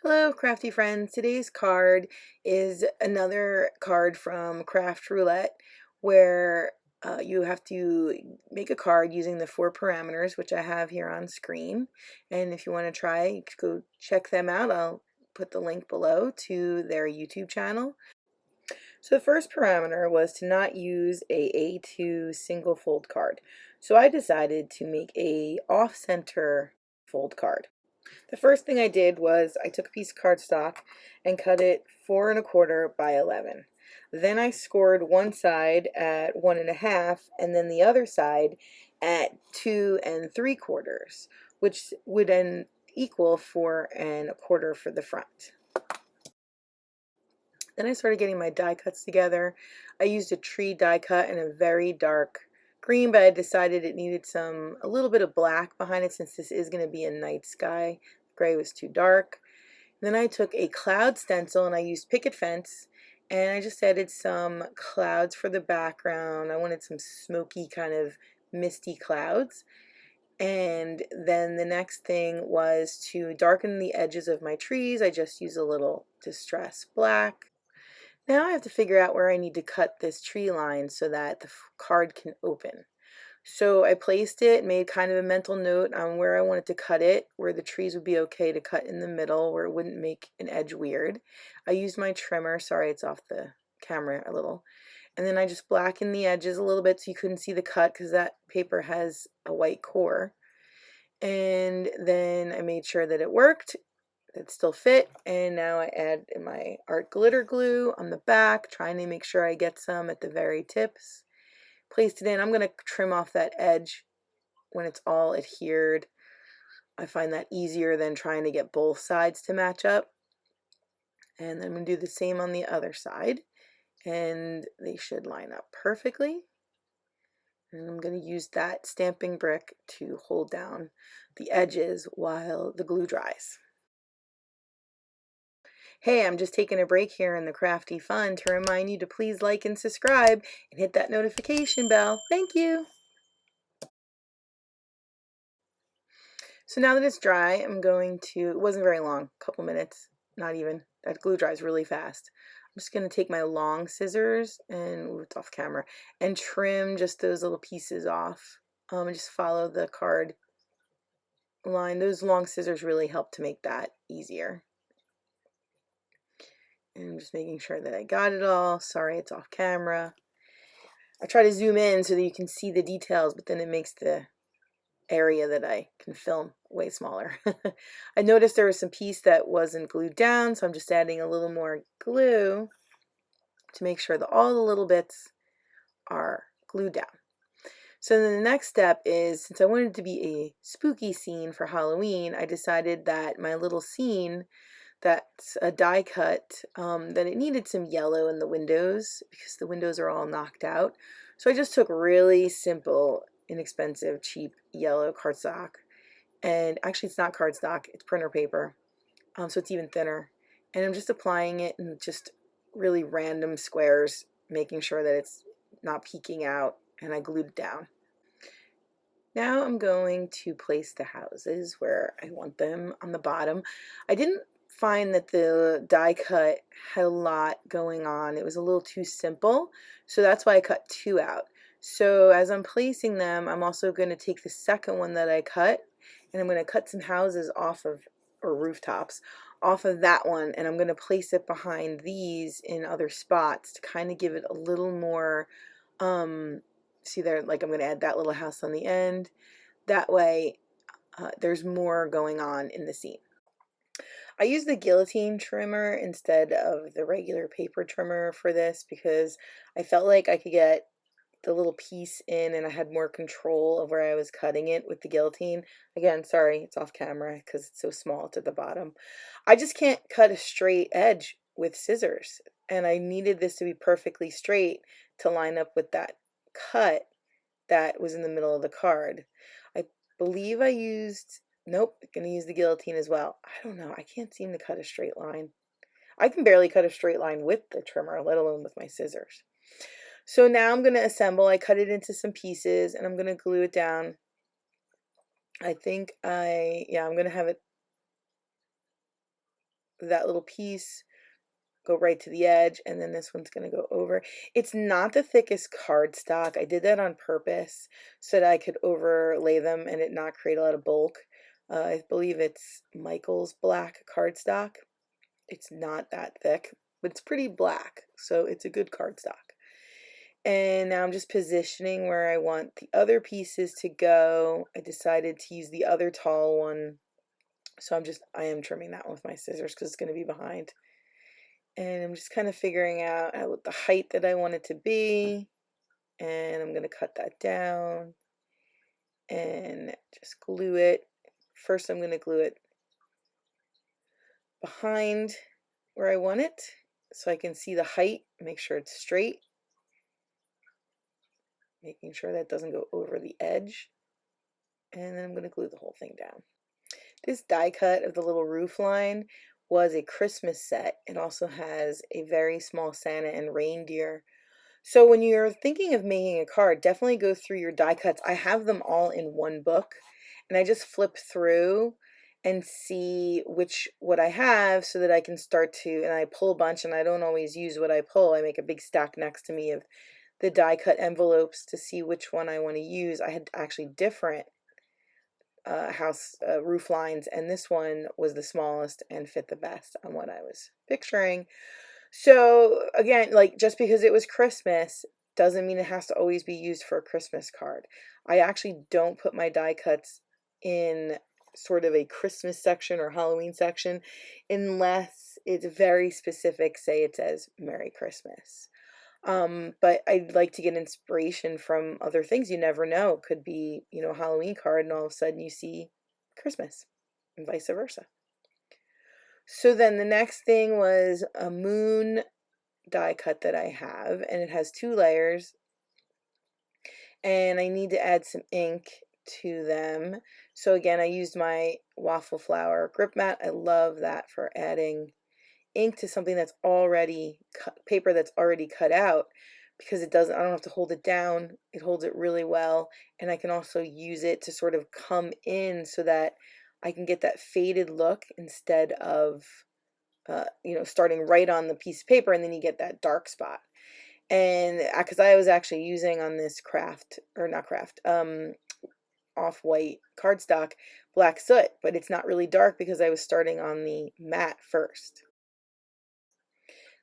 Hello, crafty friends. Today's card is another card from Craft Roulette where you have to make a card using the 4 parameters, which I have here on screen. And if you want to try, you can go check them out. I'll put the link below to their YouTube channel. So the first parameter was to not use a A2 single fold card. So I decided to make a off-center fold card. The first thing I did was I took a piece of cardstock and cut it 4 1/4 by 11. Then I scored one side at 1 1/2 and then the other side at 2 3/4, which would then equal 4 1/4 for the front. Then I started getting my die cuts together. I used a tree die cut in a very dark green, but I decided it needed a little bit of black behind it since this is going to be a night sky. Gray was too dark. Then I took a cloud stencil and I used picket fence and I just added some clouds for the background. I wanted some smoky kind of misty clouds. And then the next thing was to darken the edges of my trees. I just used a little distress black. Now I have to figure out where I need to cut this tree line so that the card can open. So I placed it, made kind of a mental note on where I wanted to cut it, where the trees would be okay to cut in the middle, where it wouldn't make an edge weird. I used my trimmer, sorry it's off the camera a little, and then I just blackened the edges a little bit so you couldn't see the cut because that paper has a white core. And then I made sure that it worked. It still fit, and now I add my art glitter glue on the back, trying to make sure I get some at the very tips. Placed it in. I'm going to trim off that edge when it's all adhered. I find that easier than trying to get both sides to match up. And then I'm going to do the same on the other side, and they should line up perfectly. And I'm going to use that stamping brick to hold down the edges while the glue dries. Hey, I'm just taking a break here in the crafty fun to remind you to please like and subscribe and hit that notification bell. Thank you. So now that it's dry, I'm going to, it wasn't very long, a couple minutes, not even. That glue dries really fast. I'm just going to take my long scissors, and it's off camera, and trim just those little pieces off. And just follow the card line. Those long scissors really help to make that easier. And I'm just making sure that I got it all. Sorry, it's off camera. I try to zoom in so that you can see the details, but then it makes the area that I can film way smaller. I noticed there was some piece that wasn't glued down, so I'm just adding a little more glue to make sure that all the little bits are glued down. So then the next step is, since I wanted it to be a spooky scene for Halloween, I decided that my little scene that's a die cut, that it needed some yellow in the windows because the windows are all knocked out. So I just took really simple, inexpensive, cheap yellow cardstock. And actually it's not cardstock, it's printer paper. So it's even thinner. And I'm just applying it in just really random squares, making sure that it's not peeking out, and I glued it down. Now I'm going to place the houses where I want them on the bottom. I didn't find that the die cut had a lot going on. It was a little too simple, so that's why I cut 2 out. So as I'm placing them, I'm also going to take the second one that I cut, and I'm going to cut some houses off of, or rooftops, off of that one, and I'm going to place it behind these in other spots to kind of give it a little more, see there, like I'm going to add that little house on the end. That way there's more going on in the scene. I use the guillotine trimmer instead of the regular paper trimmer for this because I felt like I could get the little piece in and I had more control of where I was cutting it with the guillotine. Again, sorry, it's off camera because it's so small, it's at the bottom. I just can't cut a straight edge with scissors, and I needed this to be perfectly straight to line up with that cut that was in the middle of the card. I believe I used, nope, going to use the guillotine as well. I don't know, I can't seem to cut a straight line. I can barely cut a straight line with the trimmer, let alone with my scissors. So now I'm going to assemble. I cut it into some pieces and I'm going to glue it down. I think I'm going to have it that little piece, go right to the edge, and then this one's going to go over. It's not the thickest cardstock. I did that on purpose so that I could overlay them and it not create a lot of bulk. I believe it's Michael's black cardstock. It's not that thick, but it's pretty black, so it's a good cardstock. And now I'm just positioning where I want the other pieces to go. I decided to use the other tall one, so I am trimming that one with my scissors because it's going to be behind. And I'm just kind of figuring out the height that I want it to be. And I'm going to cut that down and just glue it. First, I'm going to glue it behind where I want it so I can see the height, make sure it's straight. Making sure that doesn't go over the edge. And then I'm going to glue the whole thing down. This die cut of the little roof line was a Christmas set. It also has a very small Santa and reindeer. So when you're thinking of making a card, definitely go through your die cuts. I have them all in one book, and I just flip through and see what I have so that I can start to, and I pull a bunch, and I don't always use what I pull. I make a big stack next to me of the die cut envelopes to see which one I want to use. I had actually different roof lines, and this one was the smallest and fit the best on what I was picturing. So again, like, just because it was Christmas doesn't mean it has to always be used for a Christmas card. I actually don't put my die cuts in sort of a Christmas section or Halloween section unless it's very specific, say it says Merry Christmas. But I'd like to get inspiration from other things. You never know. It could be, a Halloween card and all of a sudden you see Christmas and vice versa. So then the next thing was a moon die cut that I have, and it has 2 layers, and I need to add some ink to them. So again, I used my waffle flower grip mat. I love that for adding ink to something that's already paper that's already cut out, because I don't have to hold it down. It holds it really well, and I can also use it to sort of come in so that I can get that faded look instead of starting right on the piece of paper, and then you get that dark spot. And because I was actually using on this off-white cardstock black soot, but it's not really dark because I was starting on the matte first.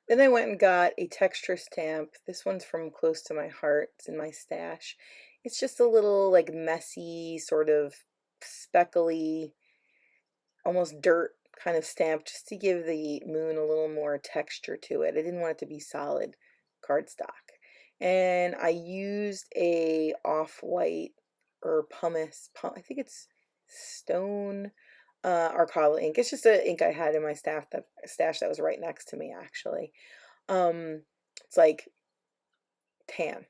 Then I went and got a texture stamp. This one's from Close to My Heart. It's in my stash. It's just a little like messy, sort of speckly, almost dirt kind of stamp, just to give the moon a little more texture to it. I didn't want it to be solid cardstock. And I used a off-white or pumice, I think it's stone Arcala ink. It's just an ink I had in my stash that was right next to me, actually. It's like tan.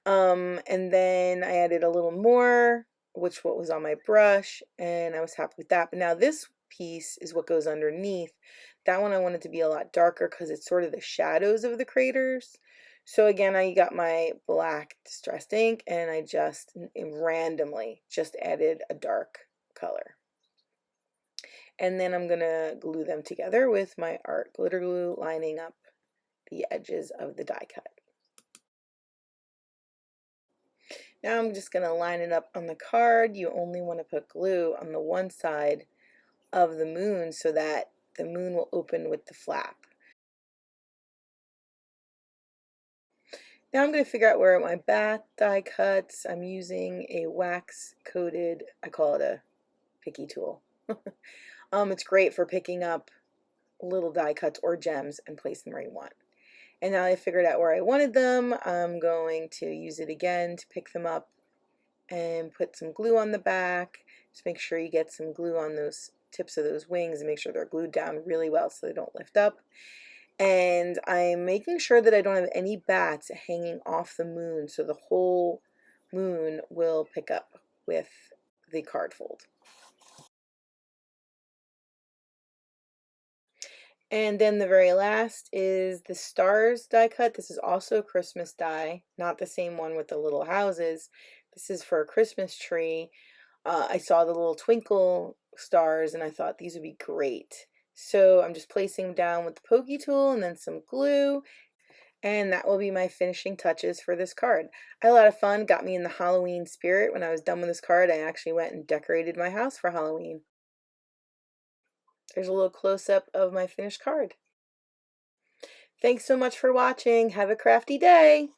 And then I added a little more, what was on my brush, and I was happy with that. But now this piece is what goes underneath. That one I wanted to be a lot darker because it's sort of the shadows of the craters. So again, I got my black distressed ink, and I just randomly just added a dark color. And then I'm going to glue them together with my art glitter glue, lining up the edges of the die cut. Now I'm just going to line it up on the card. You only want to put glue on the one side of the moon so that the moon will open with the flap. Now I'm going to figure out where my back die cuts. I'm using a wax coated, I call it a picky tool. It's great for picking up little die cuts or gems and place them where you want. And now I figured out where I wanted them. I'm going to use it again to pick them up and put some glue on the back. Just make sure you get some glue on those tips of those wings and make sure they're glued down really well so they don't lift up. And I'm making sure that I don't have any bats hanging off the moon, so the whole moon will pick up with the card fold. And then the very last is the stars die cut. This is also a Christmas die, not the same one with the little houses. This is for a Christmas tree. I saw the little twinkle stars and I thought these would be great So I'm just placing them down with the pokey tool and then some glue. And that will be my finishing touches for this card. I had a lot of fun, got me in the Halloween spirit. When I was done with this card, I actually went and decorated my house for Halloween. There's a little close-up of my finished card. Thanks so much for watching. Have a crafty day.